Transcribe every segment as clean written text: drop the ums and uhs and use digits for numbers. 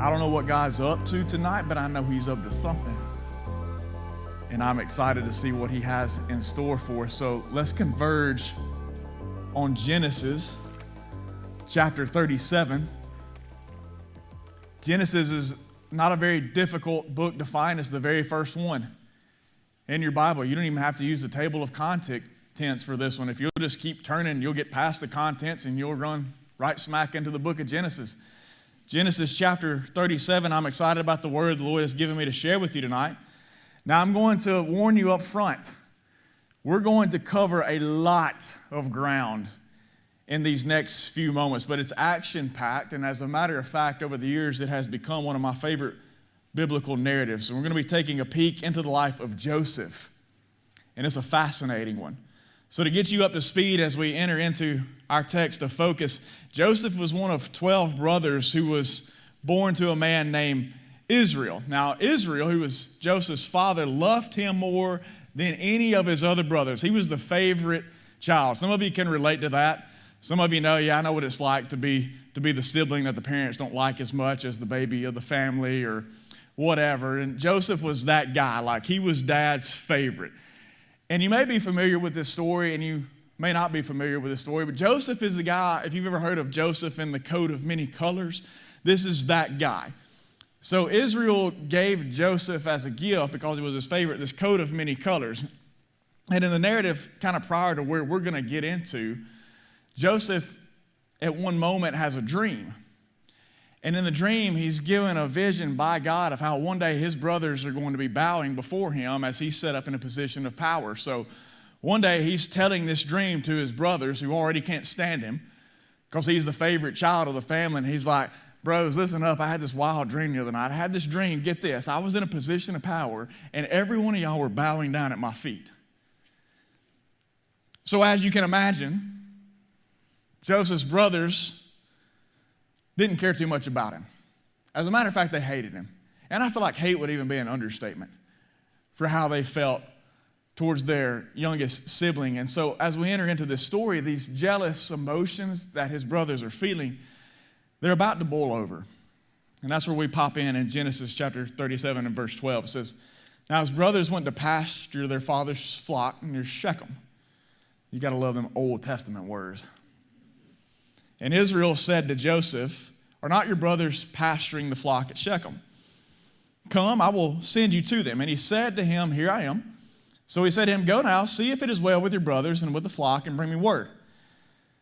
I don't know what God's up to tonight, but I know He's up to something. And I'm excited to see what He has in store for us. So let's converge on Genesis chapter 37. Genesis is not a very difficult book to find. It's the very first one in your Bible. You don't even have to use the table of contents for this one. If you'll just keep turning, you'll get past the contents and you'll run right smack into the book of Genesis. Genesis chapter 37, I'm excited about the word the Lord has given me to share with you tonight. Now, I'm going to warn you up front. We're going to cover a lot of ground in these next few moments, but it's action-packed, and as a matter of fact, over the years, it has become one of my favorite biblical narratives. And we're going to be taking a peek into the life of Joseph, and it's a fascinating one. So to get you up to speed as we enter into our text of focus, Joseph was one of 12 brothers who was born to a man named Israel. Now, Israel, who was Joseph's father, loved him more than any of his other brothers. He was the favorite child. Some of you can relate to that. Some of you know, I know what it's like to be the sibling that the parents don't like as much as the baby of the family or whatever. And Joseph was that guy, like he was dad's favorite. And you may be familiar with this story, and you may not be familiar with this story, but Joseph is the guy, if you've ever heard of Joseph in the coat of many colors, this is that guy. So Israel gave Joseph as a gift, because he was his favorite, this coat of many colors. And in the narrative kind of prior to where we're going to get into, Joseph at one moment has a dream. And in the dream, he's given a vision by God of how one day his brothers are going to be bowing before him as he's set up in a position of power. So one day he's telling this dream to his brothers who already can't stand him because he's the favorite child of the family. And he's like, bros, listen up. I had this wild dream the other night. I had this dream. Get this. I was in a position of power and every one of y'all were bowing down at my feet. So as you can imagine, Joseph's brothers didn't care too much about him. As a matter of fact, they hated him. And I feel like hate would even be an understatement for how they felt towards their youngest sibling. And so as we enter into this story, these jealous emotions that his brothers are feeling, they're about to boil over. And that's where we pop in Genesis chapter 37 and verse 12. It says, now his brothers went to pasture their father's flock near Shechem. You got to love them Old Testament words. And Israel said to Joseph, are not your brothers pasturing the flock at Shechem? Come, I will send you to them. And he said to him, here I am. So he said to him, go now, see if it is well with your brothers and with the flock, and bring me word.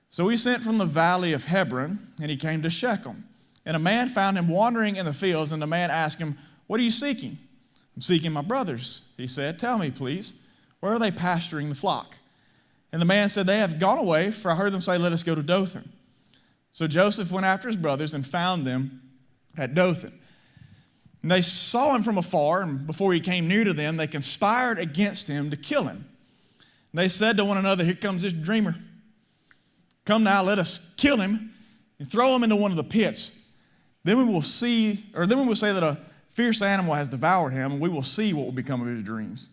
So he sent from the valley of Hebron, and he came to Shechem. And a man found him wandering in the fields, and the man asked him, what are you seeking? I'm seeking my brothers. He said, tell me, please, where are they pasturing the flock? And the man said, they have gone away, for I heard them say, let us go to Dothan. So Joseph went after his brothers and found them at Dothan. And they saw him from afar, and before he came near to them, they conspired against him to kill him. And they said to one another, here comes this dreamer. Come now, let us kill him and throw him into one of the pits. Then we will say that a fierce animal has devoured him, and we will see what will become of his dreams.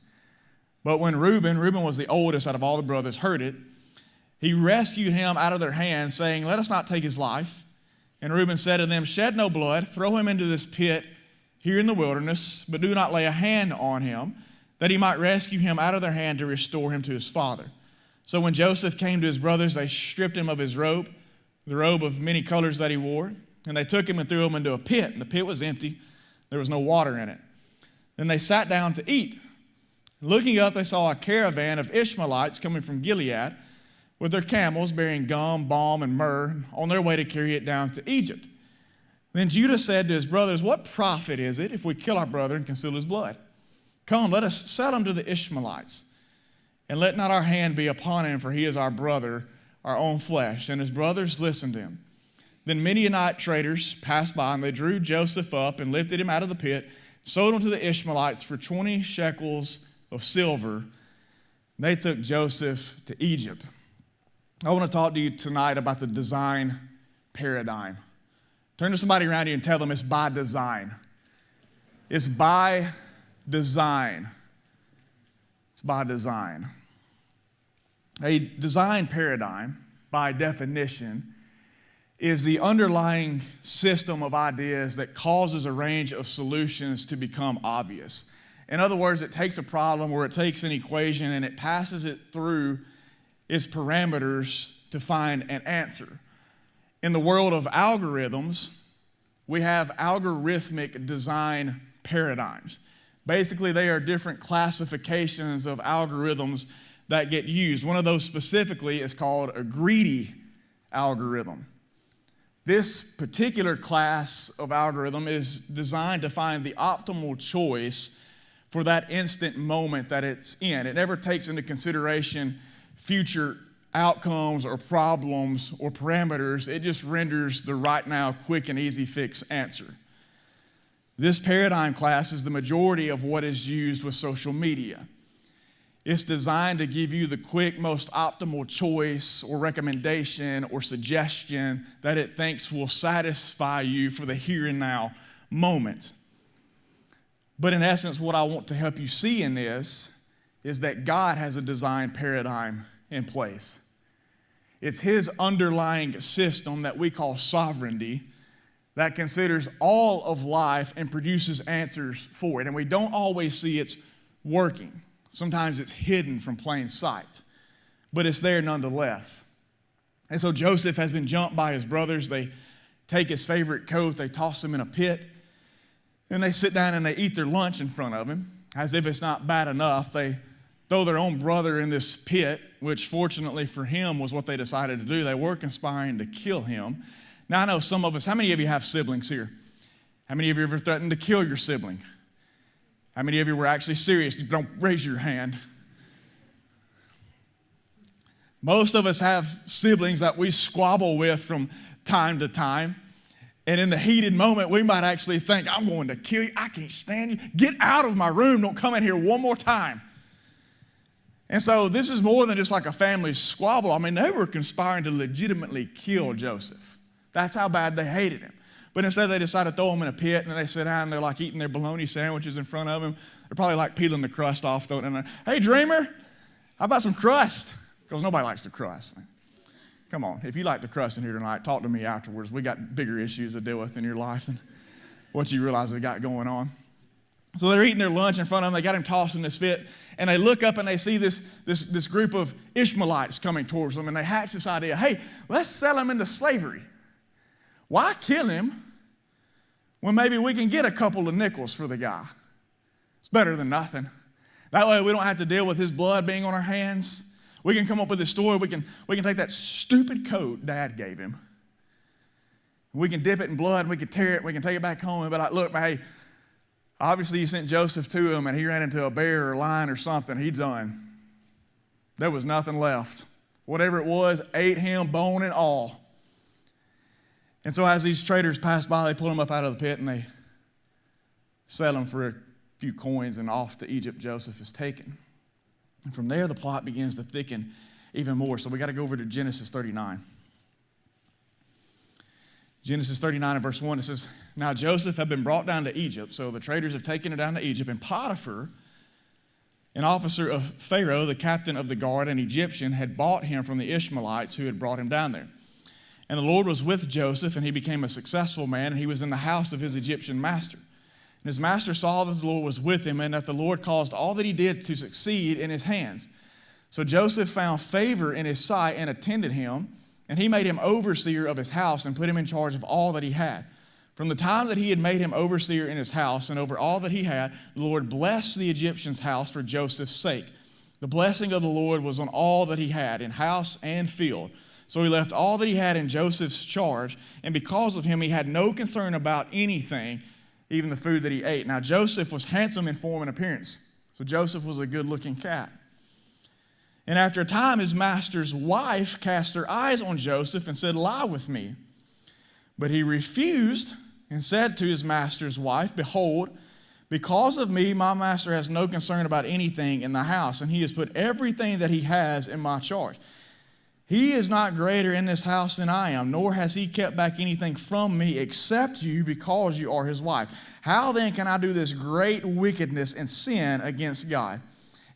But when Reuben was the oldest out of all the brothers, heard it, he rescued him out of their hands, saying, let us not take his life. And Reuben said to them, shed no blood, throw him into this pit here in the wilderness, but do not lay a hand on him, that he might rescue him out of their hand to restore him to his father. So when Joseph came to his brothers, they stripped him of his robe, the robe of many colors that he wore, and they took him and threw him into a pit. And the pit was empty. There was no water in it. Then they sat down to eat. Looking up, they saw a caravan of Ishmaelites coming from Gilead, with their camels bearing gum, balm, and myrrh on their way to carry it down to Egypt. Then Judah said to his brothers, what profit is it if we kill our brother and conceal his blood? Come, let us sell him to the Ishmaelites, and let not our hand be upon him, for he is our brother, our own flesh. And his brothers listened to him. Then Midianite traders passed by, and they drew Joseph up and lifted him out of the pit, sold him to the Ishmaelites for 20 shekels of silver. They took Joseph to Egypt. I want to talk to you tonight about the design paradigm. Turn to somebody around you and tell them it's by design. It's by design. It's by design. A design paradigm, by definition, is the underlying system of ideas that causes a range of solutions to become obvious. In other words, it takes a problem or it takes an equation and it passes it through its parameters to find an answer. In the world of algorithms, we have algorithmic design paradigms. Basically, they are different classifications of algorithms that get used. One of those specifically is called a greedy algorithm. This particular class of algorithm is designed to find the optimal choice for that instant moment that it's in. It never takes into consideration future outcomes or problems or parameters. It just renders the right now, quick and easy fix answer. This paradigm class is the majority of what is used with social media. It's designed to give you the quick, most optimal choice or recommendation or suggestion that it thinks will satisfy you for the here and now moment. But in essence, what I want to help you see in this is that God has a design paradigm in place. It's His underlying system that we call sovereignty that considers all of life and produces answers for it. And we don't always see it's working. Sometimes it's hidden from plain sight, but it's there nonetheless. And so Joseph has been jumped by his brothers. They take his favorite coat, they toss him in a pit, and they sit down and they eat their lunch in front of him. As if it's not bad enough, they throw their own brother in this pit, which fortunately for him was what they decided to do. They were conspiring to kill him. Now I know some of us, how many of you have siblings here? How many of you ever threatened to kill your sibling? How many of you were actually serious? Don't raise your hand. Most of us have siblings that we squabble with from time to time. And in the heated moment, we might actually think, I'm going to kill you. I can't stand you. Get out of my room. Don't come in here one more time. And so this is more than just like a family squabble. I mean, they were conspiring to legitimately kill Joseph. That's how bad they hated him. But instead they decided to throw him in a pit, and they sit down and they're like eating their bologna sandwiches in front of him. They're probably like peeling the crust off, throwing it in there. Hey, dreamer, how about some crust? Because nobody likes the crust. Come on, if you like the crust in here tonight, talk to me afterwards. We got bigger issues to deal with in your life than what you realize they got going on. So they're eating their lunch in front of them. They got him tossed in this pit, and they look up and they see this group of Ishmaelites coming towards them, and they hatch this idea, hey, let's sell him into slavery. Why kill him when maybe we can get a couple of nickels for the guy? It's better than nothing. That way we don't have to deal with his blood being on our hands. We can come up with this story. We can take that stupid coat Dad gave him. We can dip it in blood, and we can tear it, and we can take it back home and be like, look, man, hey, obviously you sent Joseph to him, and he ran into a bear or a lion or something. He's done. There was nothing left. Whatever it was, ate him, bone and all. And so as these traders pass by, they pull him up out of the pit, and they sell him for a few coins, and off to Egypt Joseph is taken. And from there, the plot begins to thicken even more. So we got to go over to Genesis 39. Genesis 39 and verse 1, it says, now Joseph had been brought down to Egypt. So the traders have taken him down to Egypt. And Potiphar, an officer of Pharaoh, the captain of the guard, an Egyptian, had bought him from the Ishmaelites who had brought him down there. And the Lord was with Joseph, and he became a successful man, and he was in the house of his Egyptian master. And his master saw that the Lord was with him, and that the Lord caused all that he did to succeed in his hands. So Joseph found favor in his sight and attended him, and he made him overseer of his house and put him in charge of all that he had. From the time that he had made him overseer in his house and over all that he had, the Lord blessed the Egyptian's house for Joseph's sake. The blessing of the Lord was on all that he had, in house and field. So he left all that he had in Joseph's charge, and because of him, he had no concern about anything, even the food that he ate. Now, Joseph was handsome in form and appearance. So Joseph was a good-looking cat. And after a time, his master's wife cast her eyes on Joseph and said, lie with me. But he refused and said to his master's wife, behold, because of me, my master has no concern about anything in the house, and he has put everything that he has in my charge. He is not greater in this house than I am, nor has he kept back anything from me except you, because you are his wife. How then can I do this great wickedness and sin against God?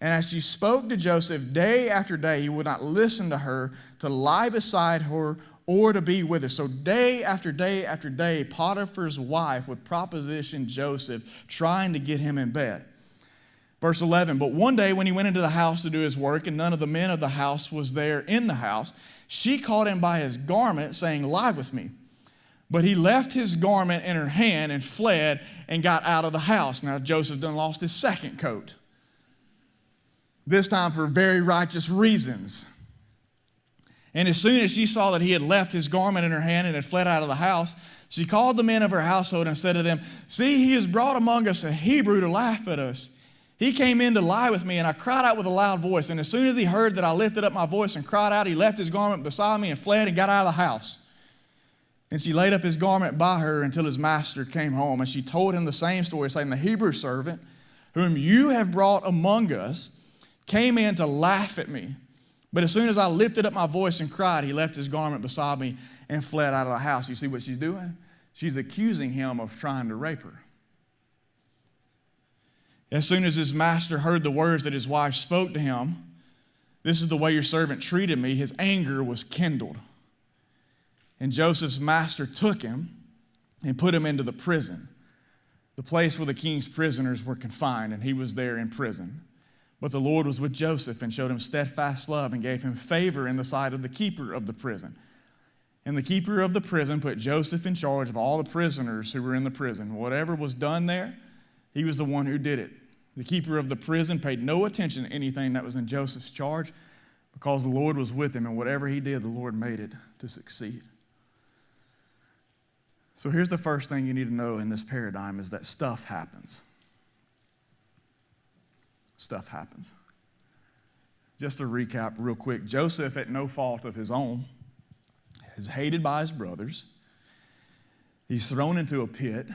And as she spoke to Joseph day after day, he would not listen to her to lie beside her or to be with us. So day after day after day, Potiphar's wife would proposition Joseph, trying to get him in bed. Verse 11, but one day when he went into the house to do his work, and none of the men of the house was there in the house, she caught him by his garment, saying, lie with me. But he left his garment in her hand and fled and got out of the house. Now Joseph done lost his second coat, this time for very righteous reasons. And as soon as she saw that he had left his garment in her hand and had fled out of the house, she called the men of her household and said to them, see, he has brought among us a Hebrew to laugh at us. He came in to lie with me, and I cried out with a loud voice. And as soon as he heard that I lifted up my voice and cried out, he left his garment beside me and fled and got out of the house. And she laid up his garment by her until his master came home. And she told him the same story, saying, the Hebrew servant, whom you have brought among us, came in to laugh at me. But as soon as I lifted up my voice and cried, he left his garment beside me and fled out of the house. You see what she's doing? She's accusing him of trying to rape her. As soon as his master heard the words that his wife spoke to him, this is the way your servant treated me, his anger was kindled. And Joseph's master took him and put him into the prison, the place where the king's prisoners were confined, and he was there in prison. But the Lord was with Joseph and showed him steadfast love and gave him favor in the sight of the keeper of the prison. And the keeper of the prison put Joseph in charge of all the prisoners who were in the prison. Whatever was done there, he was the one who did it. The keeper of the prison paid no attention to anything that was in Joseph's charge because the Lord was with him, and whatever he did, the Lord made it to succeed. So here's the first thing you need to know in this paradigm is that stuff happens. Stuff happens. Just to recap real quick, Joseph, at no fault of his own, is hated by his brothers. He's thrown into a pit.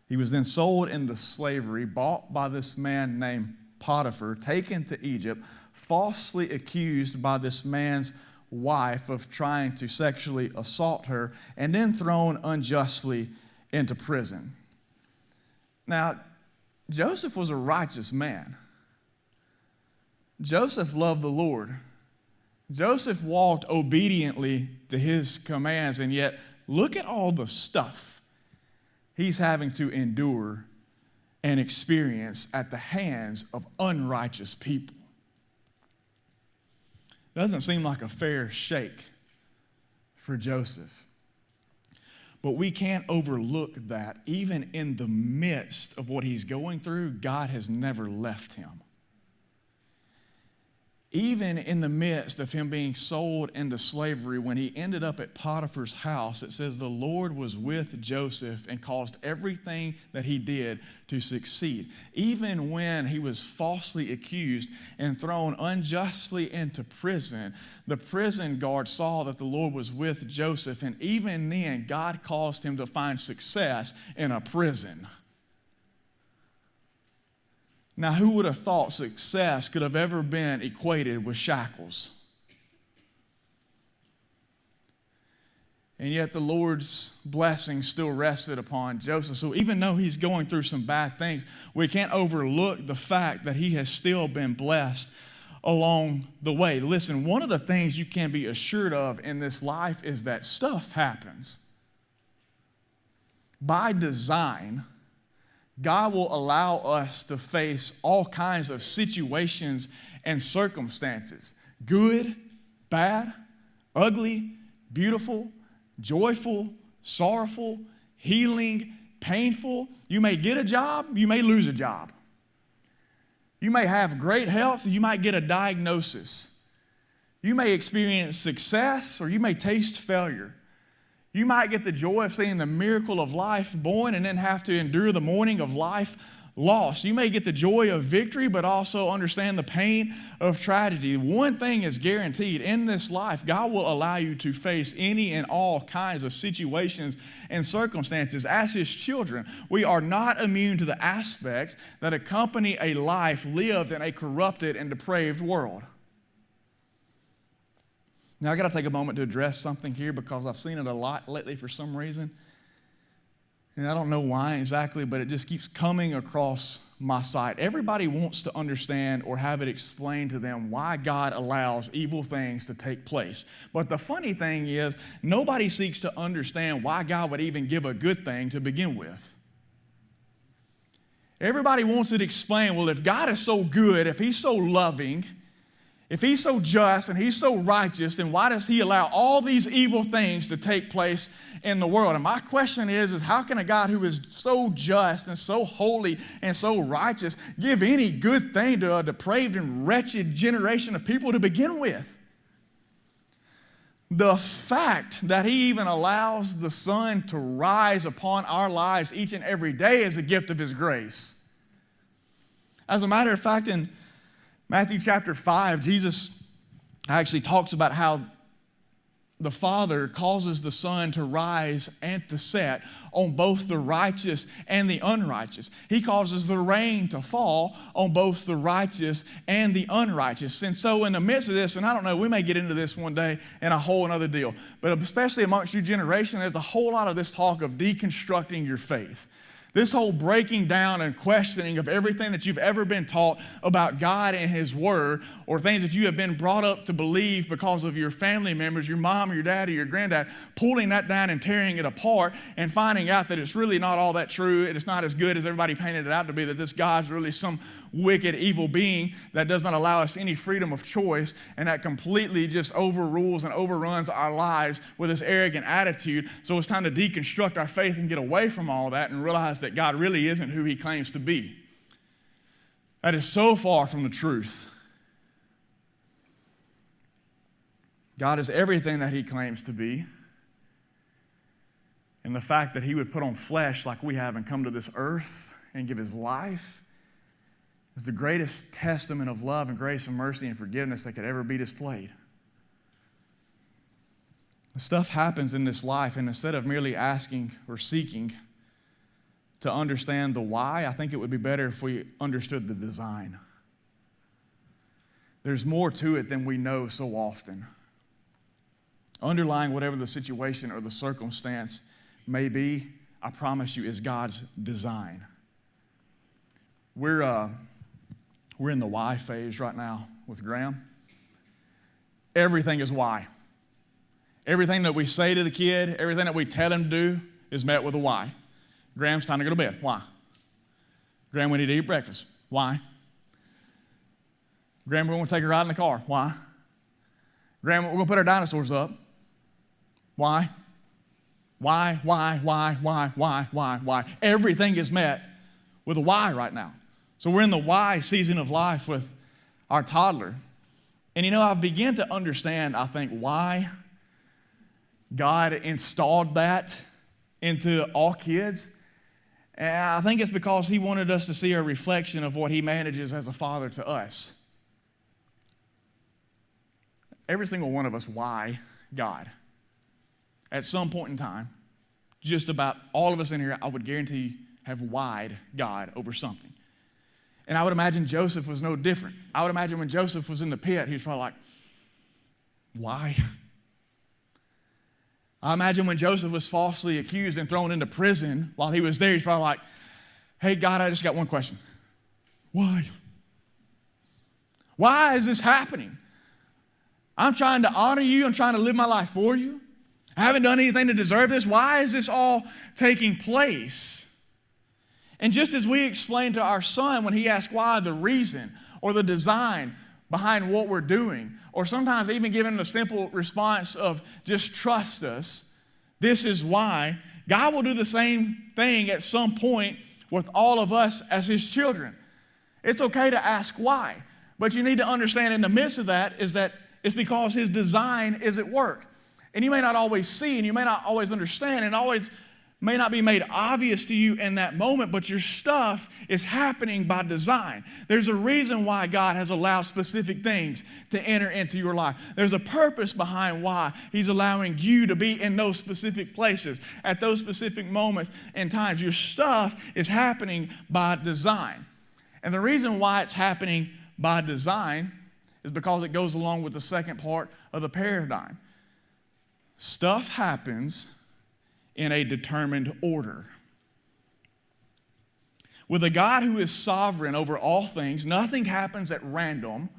He was then sold into slavery, bought by this man named Potiphar, taken to Egypt, falsely accused by this man's wife of trying to sexually assault her, and then thrown unjustly into prison. Now, Joseph was a righteous man. Joseph loved the Lord. Joseph walked obediently to his commands, and yet look at all the stuff he's having to endure and experience at the hands of unrighteous people. Doesn't seem like a fair shake for Joseph. But we can't overlook that even in the midst of what he's going through, God has never left him. Even in the midst of him being sold into slavery, when he ended up at Potiphar's house, it says the Lord was with Joseph and caused everything that he did to succeed. Even when he was falsely accused and thrown unjustly into prison, the prison guard saw that the Lord was with Joseph, and even then, God caused him to find success in a prison. Now, who would have thought success could have ever been equated with shackles? And yet the Lord's blessing still rested upon Joseph. So even though he's going through some bad things, we can't overlook the fact that he has still been blessed along the way. Listen, one of the things you can be assured of in this life is that stuff happens. By design, God will allow us to face all kinds of situations and circumstances. Good, bad, ugly, beautiful, joyful, sorrowful, healing, painful. You may get a job, you may lose a job. You may have great health, you might get a diagnosis. You may experience success or you may taste failure. You might get the joy of seeing the miracle of life born and then have to endure the mourning of life lost. You may get the joy of victory, but also understand the pain of tragedy. One thing is guaranteed in this life, God will allow you to face any and all kinds of situations and circumstances. As His children, we are not immune to the aspects that accompany a life lived in a corrupted and depraved world. Now, I got to take a moment to address something here because I've seen it a lot lately for some reason. And I don't know why exactly, but it just keeps coming across my sight. Everybody wants to understand or have it explained to them why God allows evil things to take place. But the funny thing is, nobody seeks to understand why God would even give a good thing to begin with. Everybody wants it explained. Well, if God is so good, if He's so loving, if He's so just and He's so righteous, then why does He allow all these evil things to take place in the world? And my question is how can a God who is so just and so holy and so righteous give any good thing to a depraved and wretched generation of people to begin with? The fact that He even allows the sun to rise upon our lives each and every day is a gift of His grace. As a matter of fact, in Matthew chapter 5, Jesus actually talks about how the Father causes the sun to rise and to set on both the righteous and the unrighteous. He causes the rain to fall on both the righteous and the unrighteous. And so in the midst of this, and I don't know, we may get into this one day in a whole another deal, but especially amongst your generation, there's a whole lot of this talk of deconstructing your faith. This whole breaking down and questioning of everything that you've ever been taught about God and His Word, or things that you have been brought up to believe because of your family members, your mom or your dad or your granddad, pulling that down and tearing it apart and finding out that it's really not all that true and it's not as good as everybody painted it out to be, that this God's really some wicked, evil being that does not allow us any freedom of choice and that completely just overrules and overruns our lives with this arrogant attitude. So it's time to deconstruct our faith and get away from all that and realize that God really isn't who He claims to be. That is so far from the truth. God is everything that He claims to be. And the fact that He would put on flesh like we have and come to this earth and give His life is the greatest testament of love and grace and mercy and forgiveness that could ever be displayed. Stuff happens in this life, and instead of merely asking or seeking to understand the why, I think it would be better if we understood the design. There's more to it than we know so often. Underlying whatever the situation or the circumstance may be, I promise you, is God's design. We're in the why phase right now with Graham. Everything is why. Everything that we say to the kid, everything that we tell him to do is met with a why. Graham's time to go to bed. Why? Graham, we need to eat breakfast. Why? Graham, we're going to take a ride in the car. Why? Graham, we're going to put our dinosaurs up. Why? Why? Everything is met with a why right now. So we're in the why season of life with our toddler. And I've begun to understand, I think, why God installed that into all kids. And I think it's because He wanted us to see a reflection of what He manages as a father to us. Every single one of us why God. At some point in time, just about all of us in here, I would guarantee, have why'd God over something. And I would imagine Joseph was no different. I would imagine when Joseph was in the pit, he was probably like, why? I imagine when Joseph was falsely accused and thrown into prison while he was there, he's probably like, hey, God, I just got one question. Why? Why is this happening? I'm trying to honor you. I'm trying to live my life for you. I haven't done anything to deserve this. Why is this all taking place? And just as we explained to our son when he asked why, the reason or the design behind what we're doing, or sometimes even giving a simple response of just trust us, this is why, God will do the same thing at some point with all of us as His children. It's okay to ask why, but you need to understand in the midst of that is that it's because His design is at work. And you may not always see, and you may not always understand, and always may not be made obvious to you in that moment, but your stuff is happening by design. There's a reason why God has allowed specific things to enter into your life. There's a purpose behind why He's allowing you to be in those specific places at those specific moments and times. Your stuff is happening by design. And the reason why it's happening by design is because it goes along with the second part of the paradigm. Stuff happens in a determined order. With a God who is sovereign over all things, nothing happens at random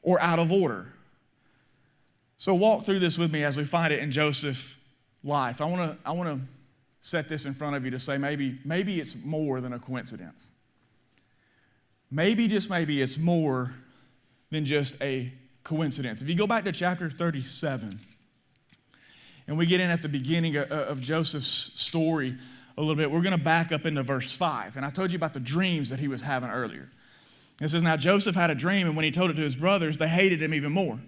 or out of order. So walk through this with me as we find it in Joseph's life. I want to set this in front of you to say maybe it's more than a coincidence. Maybe, just maybe, it's more than just a coincidence. If you go back to chapter 37, and we get in at the beginning of Joseph's story a little bit, we're going to back up into verse 5. And I told you about the dreams that he was having earlier. It says, now Joseph had a dream, and when he told it to his brothers, they hated him even more.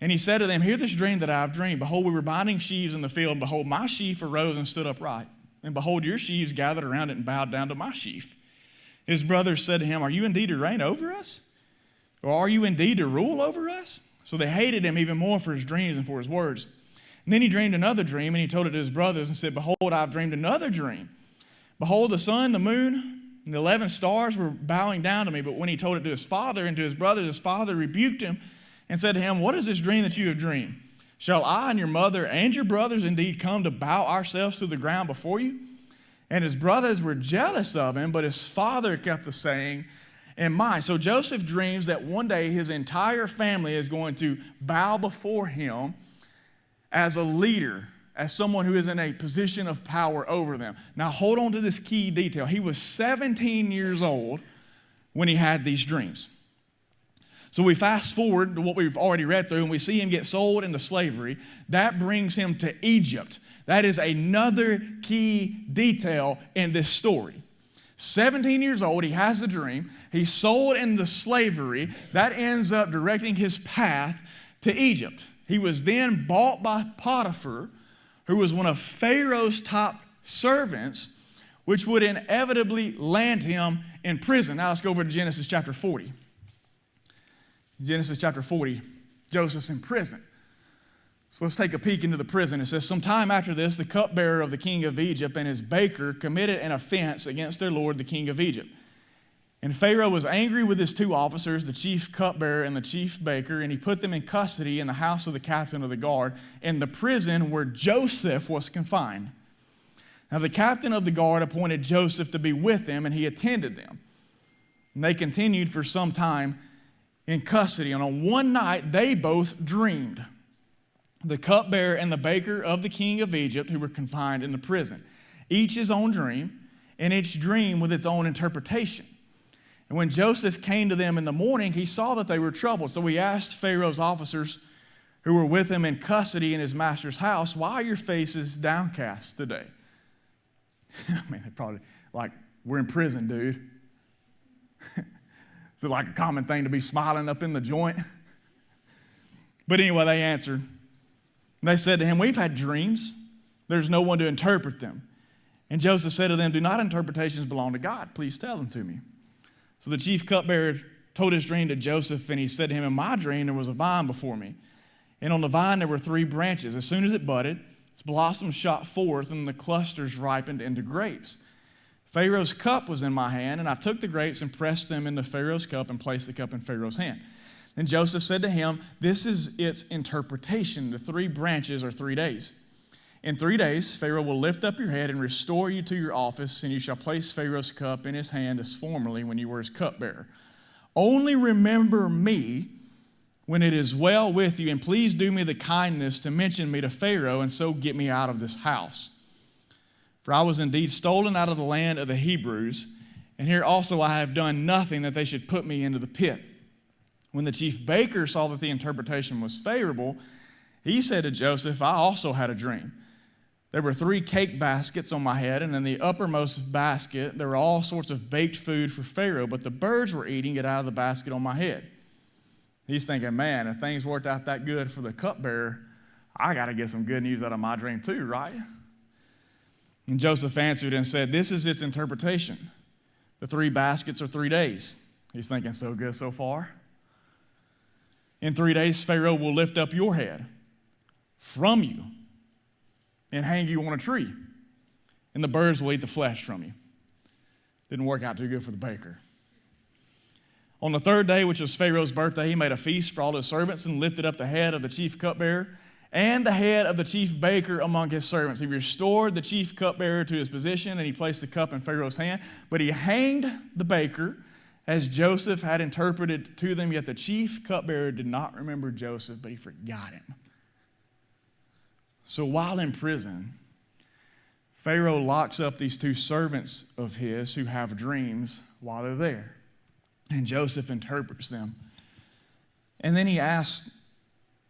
And he said to them, hear this dream that I have dreamed. Behold, we were binding sheaves in the field, and behold, my sheaf arose and stood upright. And behold, your sheaves gathered around it and bowed down to my sheaf. His brothers said to him, are you indeed to reign over us? Or are you indeed to rule over us? So they hated him even more for his dreams and for his words. And then he dreamed another dream, and he told it to his brothers and said, behold, I have dreamed another dream. Behold, the sun, the moon, and the 11 stars were bowing down to me. But when he told it to his father and to his brothers, his father rebuked him and said to him, what is this dream that you have dreamed? Shall I and your mother and your brothers indeed come to bow ourselves to the ground before you? And his brothers were jealous of him, but his father kept the saying in mind. So Joseph dreams that one day his entire family is going to bow before him as a leader, as someone who is in a position of power over them. Now hold on to this key detail. He was 17 years old when he had these dreams. So we fast forward to what we've already read through, and we see him get sold into slavery. That brings him to Egypt. That is another key detail in this story. 17 years old, he has the dream. He's sold into slavery. That ends up directing his path to Egypt. He was then bought by Potiphar, who was one of Pharaoh's top servants, which would inevitably land him in prison. Now let's go over to Genesis chapter 40. Genesis chapter 40, Joseph's in prison. So let's take a peek into the prison. It says, sometime after this, the cupbearer of the king of Egypt and his baker committed an offense against their lord, the king of Egypt. And Pharaoh was angry with his two officers, the chief cupbearer and the chief baker, and he put them in custody in the house of the captain of the guard, in the prison where Joseph was confined. Now the captain of the guard appointed Joseph to be with them, and he attended them. And they continued for some time in custody. And on one night, they both dreamed. The cupbearer and the baker of the king of Egypt, who were confined in the prison. Each his own dream, and each dream with its own interpretation. And when Joseph came to them in the morning, he saw that they were troubled. So he asked Pharaoh's officers who were with him in custody in his master's house, why are your faces downcast today? I mean, they probably like, we're in prison, dude. Is it like a common thing to be smiling up in the joint? But anyway, they answered. They said to him, we've had dreams. There's no one to interpret them. And Joseph said to them, do not interpretations belong to God? Please tell them to me. So the chief cupbearer told his dream to Joseph, and he said to him, in my dream there was a vine before me. And on the vine there were 3 branches. As soon as it budded, its blossoms shot forth, and the clusters ripened into grapes. Pharaoh's cup was in my hand, and I took the grapes and pressed them into Pharaoh's cup and placed the cup in Pharaoh's hand. Then Joseph said to him, this is its interpretation. The 3 branches are 3 days. In 3 days, Pharaoh will lift up your head and restore you to your office, and you shall place Pharaoh's cup in his hand as formerly when you were his cupbearer. Only remember me when it is well with you, and please do me the kindness to mention me to Pharaoh, and so get me out of this house. For I was indeed stolen out of the land of the Hebrews, and here also I have done nothing that they should put me into the pit. When the chief baker saw that the interpretation was favorable, he said to Joseph, I also had a dream. There were 3 cake baskets on my head, and in the uppermost basket there were all sorts of baked food for Pharaoh, but the birds were eating it out of the basket on my head. He's thinking, man, if things worked out that good for the cupbearer, I got to get some good news out of my dream too, right? And Joseph answered and said, this is its interpretation. The 3 baskets are 3 days. He's thinking, so good so far. In 3 days, Pharaoh will lift up your head from you and hang you on a tree, and the birds will eat the flesh from you. Didn't work out too good for the baker. On the 3rd day, which was Pharaoh's birthday, he made a feast for all his servants and lifted up the head of the chief cupbearer and the head of the chief baker among his servants. He restored the chief cupbearer to his position, and he placed the cup in Pharaoh's hand. But he hanged the baker, as Joseph had interpreted to them. Yet the chief cupbearer did not remember Joseph, but he forgot him. So while in prison, Pharaoh locks up these two servants of his who have dreams while they're there. And Joseph interprets them. And then he asks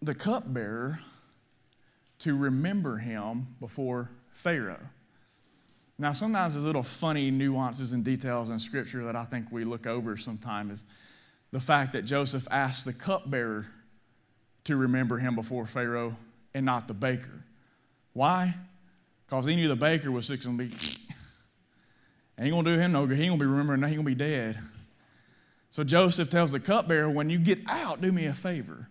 the cupbearer to remember him before Pharaoh. Now, sometimes there's little funny nuances and details in Scripture that I think we look over sometimes. Is the fact that Joseph asked the cupbearer to remember him before Pharaoh and not the baker. Why? Because he knew the baker was fixing to be, ain't going to do him no good. He ain't going to be remembering, he's going to be dead. So Joseph tells the cupbearer, when you get out, do me a favor.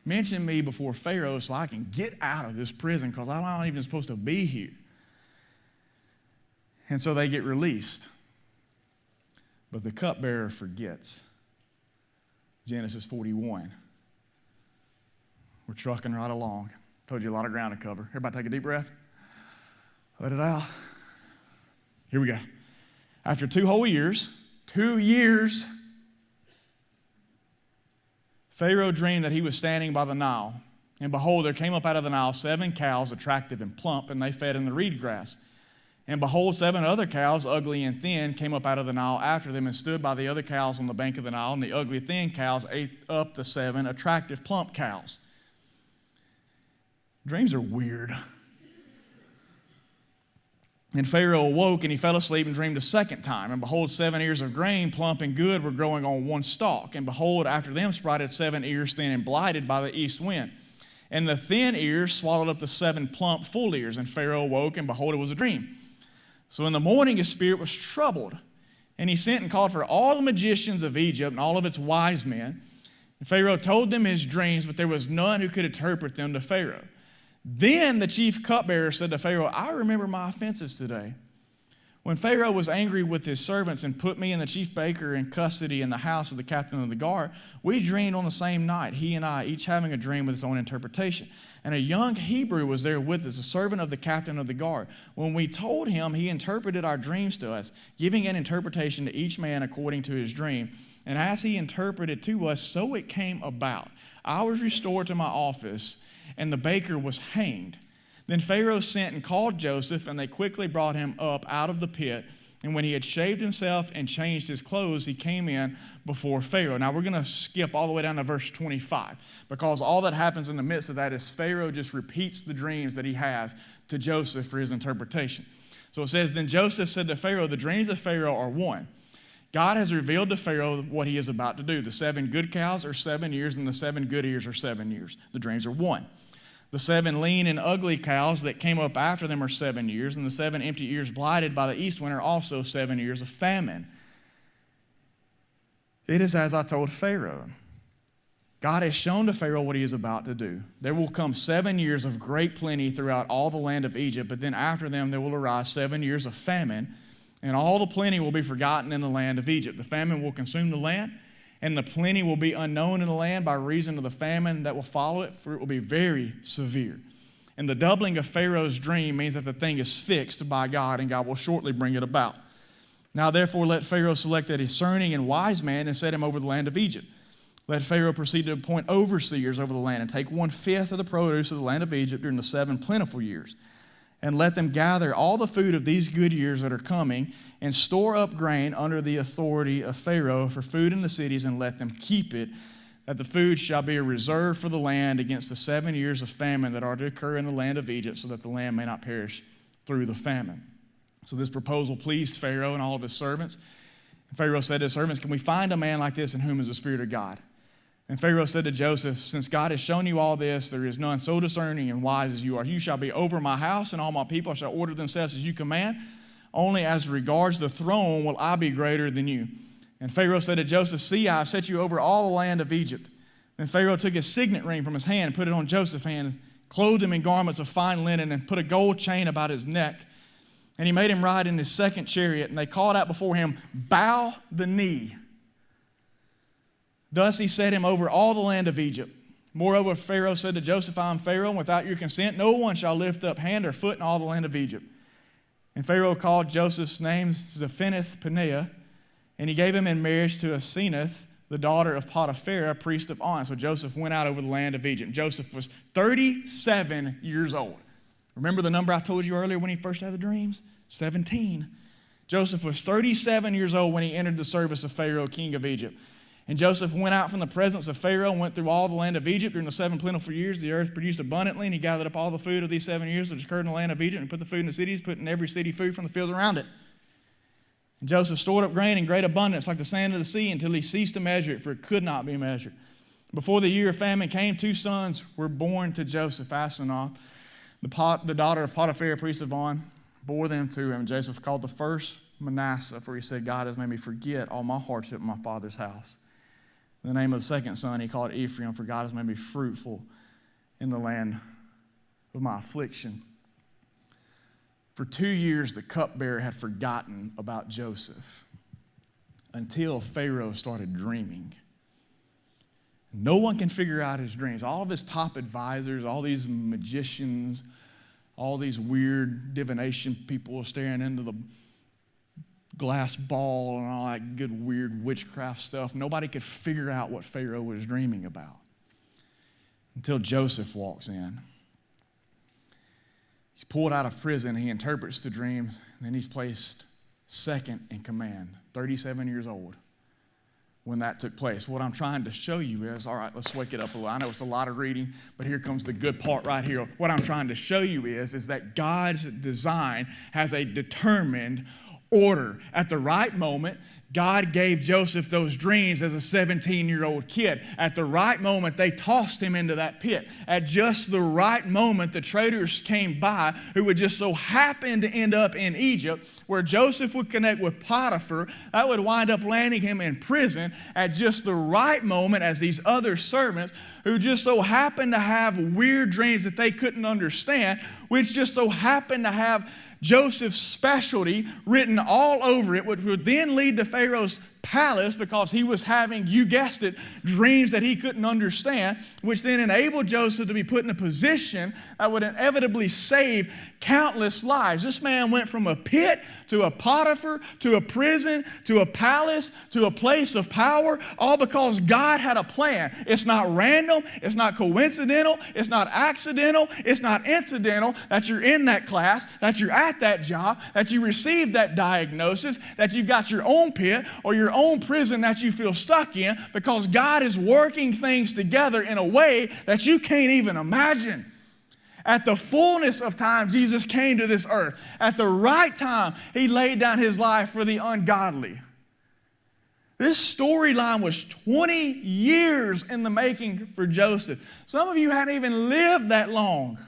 Mention me before Pharaoh so I can get out of this prison because I'm not even supposed to be here. And so they get released. But the cupbearer forgets. Genesis 41. We're trucking right along. Told you a lot of ground to cover. Everybody take a deep breath. Let it out. Here we go. After 2 whole years, 2 years, Pharaoh dreamed that he was standing by the Nile. And behold, there came up out of the Nile 7 cows, attractive and plump, and they fed in the reed grass. And behold, 7 other cows, ugly and thin, came up out of the Nile after them and stood by the other cows on the bank of the Nile. And the ugly, thin cows ate up the 7 attractive, plump cows. Dreams are weird. And Pharaoh awoke, and he fell asleep and dreamed a second time. And behold, 7 ears of grain, plump and good, were growing on one stalk. And behold, after them sprouted 7 ears, thin and blighted by the east wind. And the thin ears swallowed up the 7 plump, full ears. And Pharaoh awoke, and behold, it was a dream. So in the morning his spirit was troubled. And he sent and called for all the magicians of Egypt and all of its wise men. And Pharaoh told them his dreams, but there was none who could interpret them to Pharaoh. Then the chief cupbearer said to Pharaoh, I remember my offenses today. When Pharaoh was angry with his servants and put me and the chief baker in custody in the house of the captain of the guard, we dreamed on the same night, he and I, each having a dream with its own interpretation. And a young Hebrew was there with us, a servant of the captain of the guard. When we told him, he interpreted our dreams to us, giving an interpretation to each man according to his dream. And as he interpreted to us, so it came about. I was restored to my office, and the baker was hanged. Then Pharaoh sent and called Joseph, and they quickly brought him up out of the pit. And when he had shaved himself and changed his clothes, he came in before Pharaoh. Now we're going to skip all the way down to verse 25, because all that happens in the midst of that is Pharaoh just repeats the dreams that he has to Joseph for his interpretation. So it says, Then Joseph said to Pharaoh, the dreams of Pharaoh are one. God has revealed to Pharaoh what he is about to do. The 7 good cows are 7 years, and the 7 good ears are 7 years. The dreams are one. The 7 lean and ugly cows that came up after them are 7 years, and the 7 empty ears blighted by the east wind are also 7 years of famine. It is as I told Pharaoh. God has shown to Pharaoh what he is about to do. There will come 7 years of great plenty throughout all the land of Egypt, but then after them there will arise 7 years of famine, and all the plenty will be forgotten in the land of Egypt. The famine will consume the land, and the plenty will be unknown in the land by reason of the famine that will follow it, for it will be very severe. And the doubling of Pharaoh's dream means that the thing is fixed by God, and God will shortly bring it about. Now therefore let Pharaoh select a discerning and wise man and set him over the land of Egypt. Let Pharaoh proceed to appoint overseers over the land and take 1/5 of the produce of the land of Egypt during the 7 plentiful years. And let them gather all the food of these good years that are coming and store up grain under the authority of Pharaoh for food in the cities, and let them keep it, that the food shall be a reserve for the land against the 7 years of famine that are to occur in the land of Egypt, so that the land may not perish through the famine. So this proposal pleased Pharaoh and all of his servants. And Pharaoh said to his servants, Can we find a man like this in whom is the Spirit of God? And Pharaoh said to Joseph, Since God has shown you all this, there is none so discerning and wise as you are. You shall be over my house, and all my people shall order themselves as you command. Only as regards the throne will I be greater than you. And Pharaoh said to Joseph, See, I have set you over all the land of Egypt. Then Pharaoh took his signet ring from his hand and put it on Joseph's hand, and clothed him in garments of fine linen, and put a gold chain about his neck. And he made him ride in his second chariot, and they called out before him, Bow the knee. Thus he set him over all the land of Egypt. Moreover, Pharaoh said to Joseph, I am Pharaoh, and without your consent, no one shall lift up hand or foot in all the land of Egypt. And Pharaoh called Joseph's name Zaphenath-Paneah, and he gave him in marriage to Asenath, the daughter of Potiphar, priest of On. So Joseph went out over the land of Egypt. Joseph was 37 years old. Remember the number I told you earlier when he first had the dreams? 17. Joseph was 37 years old when he entered the service of Pharaoh, king of Egypt. And Joseph went out from the presence of Pharaoh and went through all the land of Egypt. During the 7 plentiful years, the earth produced abundantly, and he gathered up all the food of these 7 years which occurred in the land of Egypt, and put the food in the cities, put in every city food from the fields around it. And Joseph stored up grain in great abundance, like the sand of the sea, until he ceased to measure it, for it could not be measured. Before the year of famine came, 2 sons were born to Joseph. Asenath, the daughter of Potiphar, priest of On, bore them to him. Joseph called the first Manasseh, for he said, God has made me forget all my hardship in my father's house. The name of the second son he called Ephraim, for God has made me fruitful in the land of my affliction. For 2 years, the cupbearer had forgotten about Joseph until Pharaoh started dreaming. No one can figure out his dreams. All of his top advisors, all these magicians, all these weird divination people staring into the glass ball and all that good weird witchcraft stuff. Nobody could figure out what Pharaoh was dreaming about until Joseph walks in. He's pulled out of prison. He interprets the dreams, and then he's placed second in command, 37 years old when that took place. What I'm trying to show you is, all right, let's wake it up a little. I know it's a lot of reading, but here comes the good part right here. What I'm trying to show you is that God's design has a determined order. At the right moment, God gave Joseph those dreams as a 17-year-old kid. At the right moment, they tossed him into that pit. At just the right moment, the traders came by who would just so happen to end up in Egypt, where Joseph would connect with Potiphar. That would wind up landing him in prison at just the right moment, as these other servants who just so happened to have weird dreams that they couldn't understand, which just so happened to have Joseph's specialty written all over it, which would then lead to Pharaoh's palace, because he was having, you guessed it, dreams that he couldn't understand, which then enabled Joseph to be put in a position that would inevitably save countless lives. This man went from a pit to a Potiphar to a prison to a palace to a place of power, all because God had a plan. It's not random, it's not coincidental, it's not accidental, it's not incidental that you're in that class, that you're at that job, that you received that diagnosis, that you've got your own pit or your own prison that you feel stuck in, because God is working things together in a way that you can't even imagine. At the fullness of time, Jesus came to this earth. At the right time, he laid down his life for the ungodly. This storyline was 20 years in the making for Joseph. Some of you hadn't even lived that long.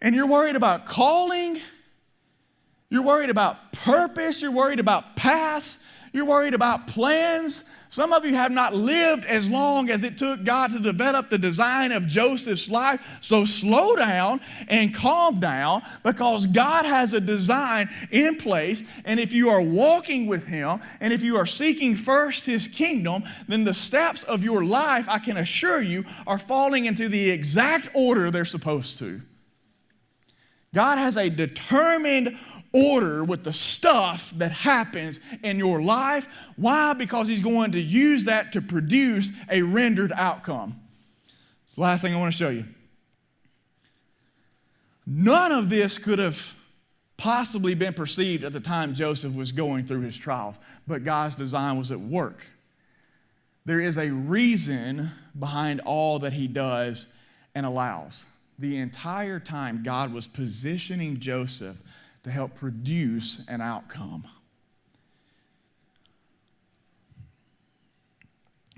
And you're worried about calling. You're worried about purpose. You're worried about paths. You're worried about plans. Some of you have not lived as long as it took God to develop the design of Joseph's life. So slow down and calm down, because God has a design in place. And if you are walking with him, and if you are seeking first his kingdom, then the steps of your life, I can assure you, are falling into the exact order they're supposed to. God has a determined order with the stuff that happens in your life. Why? Because he's going to use that to produce a rendered outcome. It's the last thing I want to show you. None of this could have possibly been perceived at the time Joseph was going through his trials, but God's design was at work. There is a reason behind all that he does and allows. The entire time, God was positioning Joseph to help produce an outcome.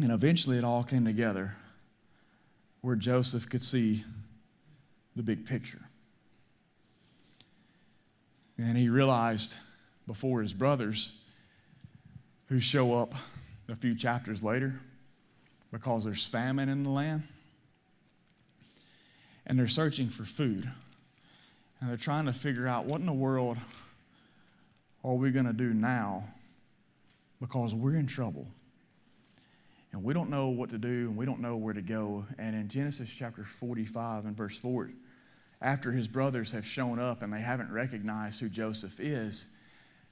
And eventually it all came together where Joseph could see the big picture. And he realized before his brothers, who show up a few chapters later, because there's famine in the land, and they're searching for food. And they're trying to figure out, what in the world are we going to do now, because we're in trouble. And we don't know what to do, and we don't know where to go. And in Genesis chapter 45 and verse 4, after his brothers have shown up and they haven't recognized who Joseph is,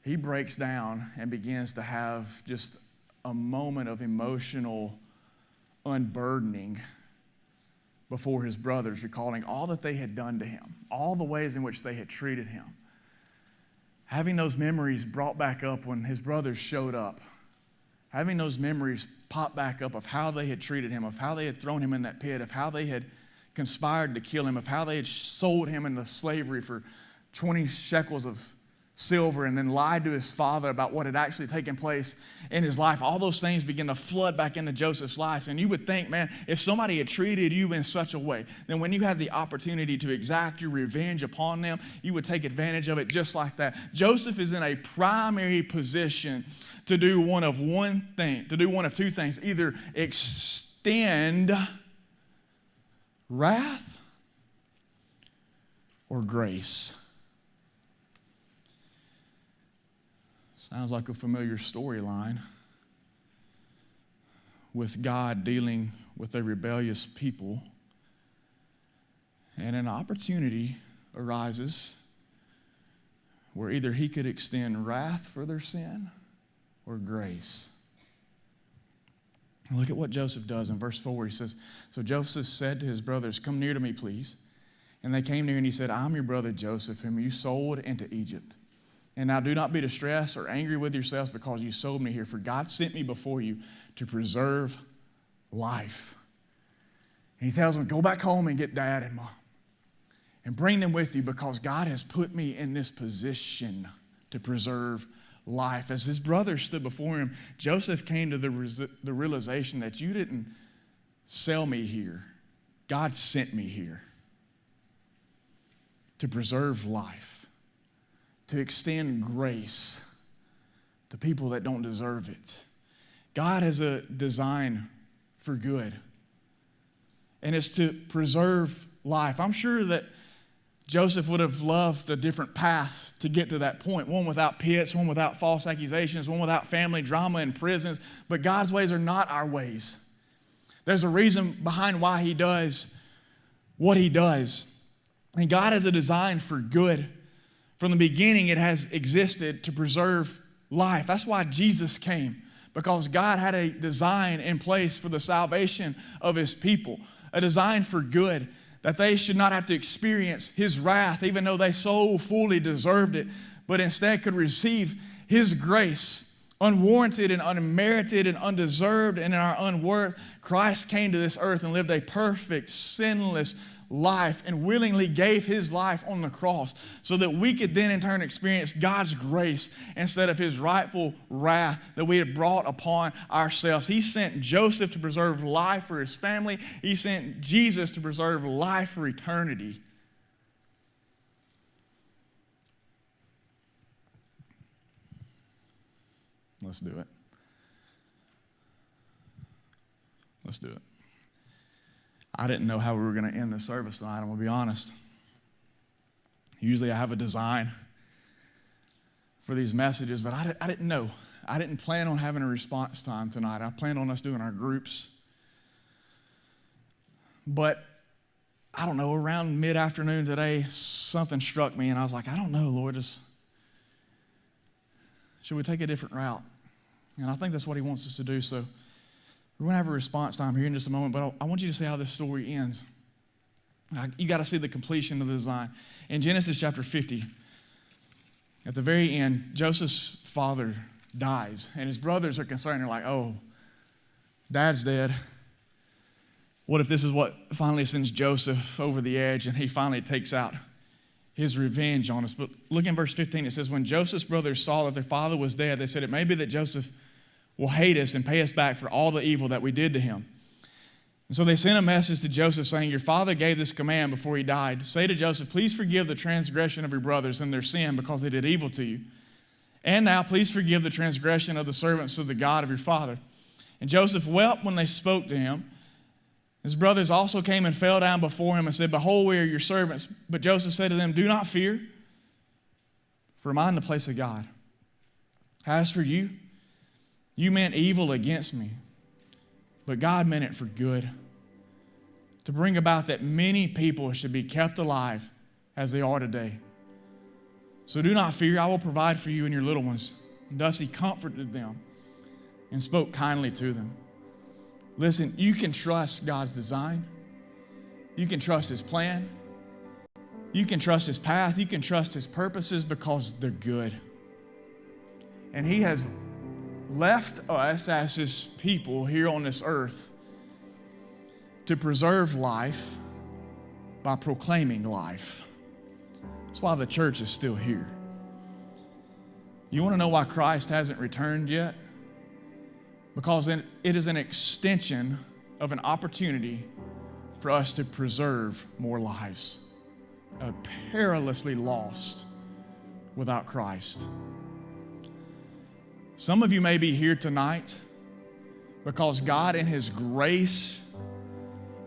he breaks down and begins to have just a moment of emotional unburdening before his brothers, recalling all that they had done to him, all the ways in which they had treated him. Having those memories brought back up when his brothers showed up, having those memories pop back up of how they had treated him, of how they had thrown him in that pit, of how they had conspired to kill him, of how they had sold him into slavery for 20 shekels of silver and then lied to his father about what had actually taken place in his life. All those things begin to flood back into Joseph's life. And you would think, man, if somebody had treated you in such a way, then when you had the opportunity to exact your revenge upon them, you would take advantage of it just like that. Joseph is in a primary position to do one of two things: either extend wrath or grace. Sounds like a familiar storyline with God dealing with a rebellious people. And an opportunity arises where either he could extend wrath for their sin or grace. Look at what Joseph does in verse 4. He says, "So Joseph said to his brothers, 'Come near to me, please.' And they came near, and he said, 'I'm your brother Joseph, whom you sold into Egypt. And now do not be distressed or angry with yourselves because you sold me here, for God sent me before you to preserve life.'" And he tells them, "Go back home and get Dad and Mom and bring them with you, because God has put me in this position to preserve life." As his brothers stood before him, Joseph came to the realization that you didn't sell me here. God sent me here to preserve life, to extend grace to people that don't deserve it. God has a design for good, and it's to preserve life. I'm sure that Joseph would have loved a different path to get to that point, one without pits, one without false accusations, one without family drama and prisons, but God's ways are not our ways. There's a reason behind why he does what he does, and God has a design for good. From the beginning, it has existed to preserve life. That's why Jesus came, because God had a design in place for the salvation of his people, a design for good, that they should not have to experience his wrath, even though they so fully deserved it, but instead could receive his grace, unwarranted and unmerited and undeserved, and in our unworth. Christ came to this earth and lived a perfect, sinless life and willingly gave his life on the cross so that we could then in turn experience God's grace instead of his rightful wrath that we had brought upon ourselves. He sent Joseph to preserve life for his family. He sent Jesus to preserve life for eternity. Let's do it. Let's do it. I didn't know how we were going to end the service tonight, I'm going to be honest. Usually I have a design for these messages, but I didn't know. I didn't plan on having a response time tonight. I planned on us doing our groups. But I don't know, around mid-afternoon today, something struck me, and I was like, I don't know, Lord, should we take a different route? And I think that's what he wants us to do, so we're going to have a response time here in just a moment, but I want you to see how this story ends. You got to see the completion of the design. In Genesis chapter 50, at the very end, Joseph's father dies, and his brothers are concerned. They're like, "Oh, Dad's dead. What if this is what finally sends Joseph over the edge, and he finally takes out his revenge on us?" But look in verse 15. It says, "When Joseph's brothers saw that their father was dead, they said, 'It may be that Joseph will hate us and pay us back for all the evil that we did to him.' And so they sent a message to Joseph saying, 'Your father gave this command before he died. Say to Joseph, please forgive the transgression of your brothers and their sin because they did evil to you. And now please forgive the transgression of the servants of the God of your father.' And Joseph wept when they spoke to him. His brothers also came and fell down before him and said, 'Behold, we are your servants.' But Joseph said to them, 'Do not fear, for am I in the place of God? As for you, you meant evil against me, but God meant it for good, to bring about that many people should be kept alive as they are today. So do not fear, I will provide for you and your little ones. And thus he comforted them and spoke kindly to them. Listen, you can trust God's design. You can trust his plan. You can trust his path. You can trust his purposes because they're good. And he has left us as his people here on this earth to preserve life by proclaiming life. That's why the church is still here. You want to know why Christ hasn't returned yet? Because it is an extension of an opportunity for us to preserve more lives, perilously lost without Christ. Some of you may be here tonight because God in his grace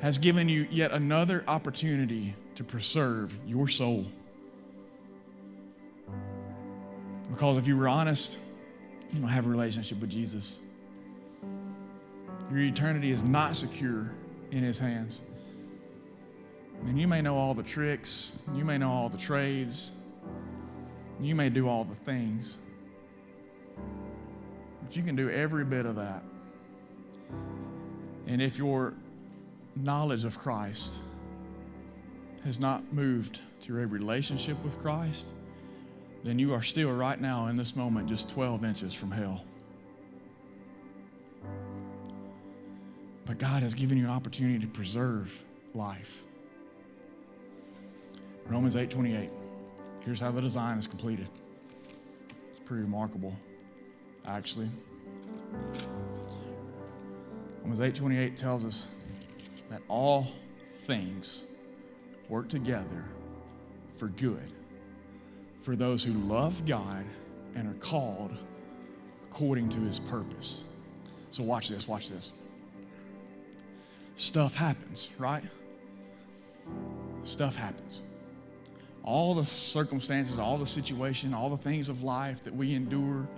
has given you yet another opportunity to preserve your soul. Because if you were honest, you don't have a relationship with Jesus. Your eternity is not secure in his hands. And you may know all the tricks, you may know all the trades, you may do all the things, but you can do every bit of that. And if your knowledge of Christ has not moved to a relationship with Christ, then you are still right now in this moment just 12 inches from hell. But God has given you an opportunity to preserve life. Romans 8:28. Here's how the design is completed. It's pretty remarkable, actually. Romans 8:28 tells us that all things work together for good for those who love God and are called according to his purpose. So watch this. Stuff happens, right? Stuff happens. All the circumstances, all the situation, all the things of life that we endure,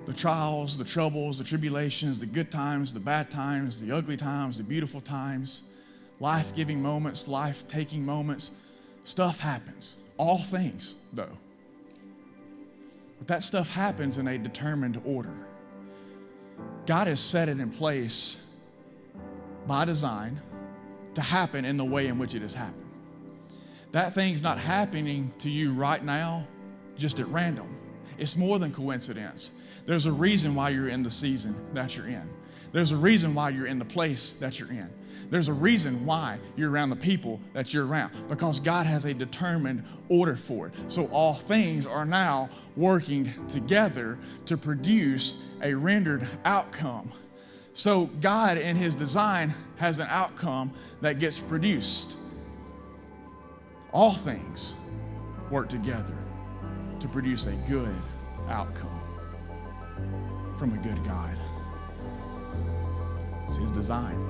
the trials, the troubles, the tribulations, the good times, the bad times, the ugly times, the beautiful times, life-giving moments, life-taking moments, stuff happens. All things, though. But that stuff happens in a determined order. God has set it in place by design to happen in the way in which it has happened. That thing's not happening to you right now just at random. It's more than coincidence. There's a reason why you're in the season that you're in. There's a reason why you're in the place that you're in. There's a reason why you're around the people that you're around, because God has a determined order for it. So all things are now working together to produce a rendered outcome. So God in his design has an outcome that gets produced. All things work together to produce a good outcome from a good God. It's his design.